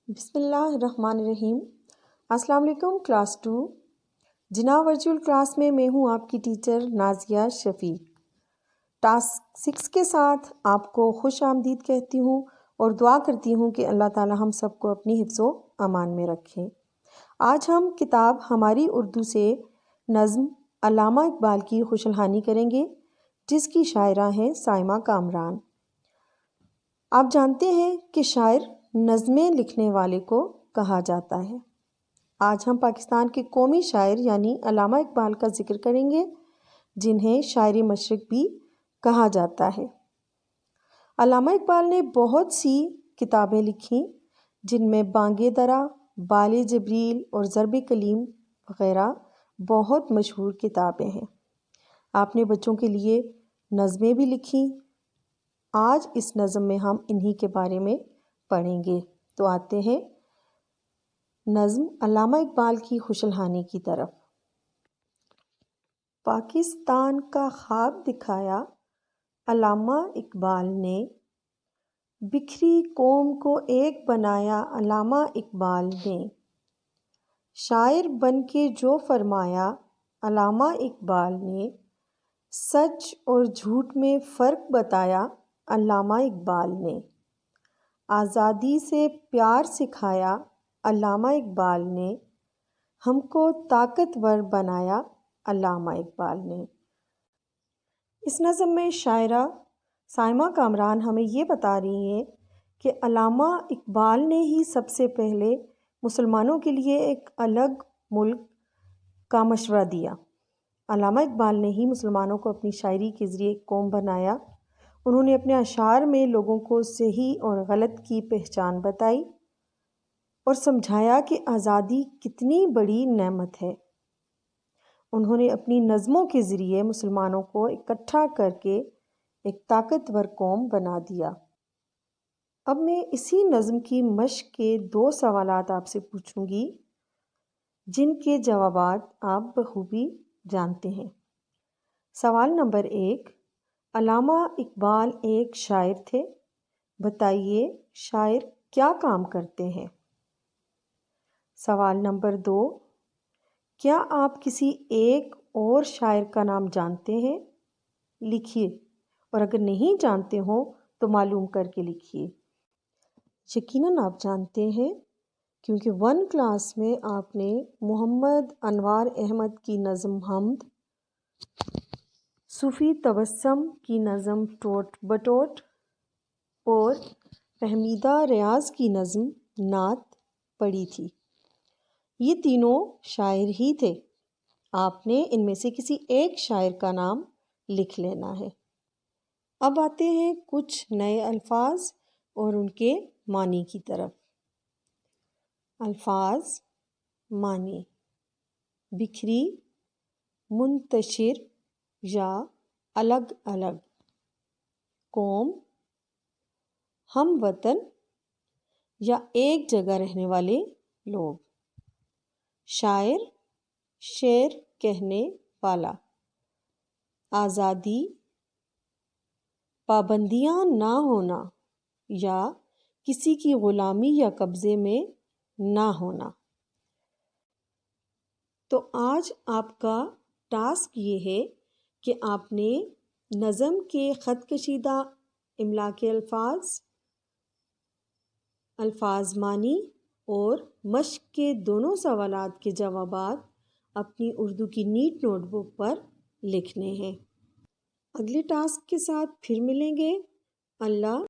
بسم اللہ الرحمن الرحیم۔ السلام علیکم کلاس 2 جناح ورچوئل کلاس میں ہوں آپ کی ٹیچر نازیہ شفیق۔ ٹاسک 6 کے ساتھ آپ کو خوش آمدید کہتی ہوں اور دعا کرتی ہوں کہ اللہ تعالی ہم سب کو اپنی حفظ و امان میں رکھیں۔ آج ہم کتاب ہماری اردو سے نظم علامہ اقبال کی خوش الحانی کریں گے، جس کی شاعرہ ہیں سائمہ کامران۔ آپ جانتے ہیں کہ شاعر نظمیں لکھنے والے کو کہا جاتا ہے۔ آج ہم پاکستان کے قومی شاعر یعنی علامہ اقبال کا ذکر کریں گے، جنہیں شاعر مشرق بھی کہا جاتا ہے۔ علامہ اقبال نے بہت سی کتابیں لکھیں، جن میں بانگ درا، بال جبریل اور ضرب کلیم وغیرہ بہت مشہور کتابیں ہیں۔ آپ نے بچوں کے لیے نظمیں بھی لکھیں۔ آج اس نظم میں ہم انہی کے بارے میں پڑھیں گے۔ تو آتے ہیں نظم علامہ اقبال کی خوش الحانی کی طرف۔ پاکستان کا خواب دکھایا علامہ اقبال نے، بکھری قوم کو ایک بنایا علامہ اقبال نے، شاعر بن کے جو فرمایا علامہ اقبال نے، سچ اور جھوٹ میں فرق بتایا علامہ اقبال نے، آزادی سے پیار سکھایا علامہ اقبال نے، ہم کو طاقتور بنایا علامہ اقبال نے۔ اس نظم میں شاعرہ سائمہ کامران ہمیں یہ بتا رہی ہیں کہ علامہ اقبال نے ہی سب سے پہلے مسلمانوں کے لیے ایک الگ ملک کا مشورہ دیا۔ علامہ اقبال نے ہی مسلمانوں کو اپنی شاعری کے ذریعے ایک قوم بنایا۔ انہوں نے اپنے اشعار میں لوگوں کو صحیح اور غلط کی پہچان بتائی اور سمجھایا کہ آزادی کتنی بڑی نعمت ہے۔ انہوں نے اپنی نظموں کے ذریعے مسلمانوں کو اکٹھا کر کے ایک طاقتور قوم بنا دیا۔ اب میں اسی نظم کی مشق کے 2 سوالات آپ سے پوچھوں گی، جن کے جوابات آپ بخوبی جانتے ہیں۔ سوال نمبر 1، علامہ اقبال ایک شاعر تھے، بتائیے شاعر کیا کام کرتے ہیں؟ سوال نمبر 2، کیا آپ کسی ایک اور شاعر کا نام جانتے ہیں؟ لکھیے، اور اگر نہیں جانتے ہوں تو معلوم کر کے لکھیے۔ یقیناً آپ جانتے ہیں، کیونکہ 1 کلاس میں آپ نے محمد انوار احمد کی نظم حمد، صوفی تبسم کی نظم ٹوٹ بٹوٹ اور فہمیدہ ریاض کی نظم نعت پڑھی تھی۔ یہ تینوں شاعر ہی تھے۔ آپ نے ان میں سے کسی ایک شاعر کا نام لکھ لینا ہے۔ اب آتے ہیں کچھ نئے الفاظ اور ان کے معنی کی طرف۔ الفاظ، معنی: بکھری، منتشر یا الگ الگ، قوم، ہم وطن یا ایک جگہ رہنے والے لوگ، شاعر، شعر کہنے والا، آزادی، پابندیاں نہ ہونا یا کسی کی غلامی یا قبضے میں نہ ہونا۔ تو آج آپ کا ٹاسک یہ ہے کہ آپ نے نظم کے خط کشیدہ املا کے الفاظ معنی اور مشق کے دونوں سوالات کے جوابات اپنی اردو کی نیٹ نوٹ بک پر لکھنے ہیں۔ اگلے ٹاسک کے ساتھ پھر ملیں گے۔ اللہ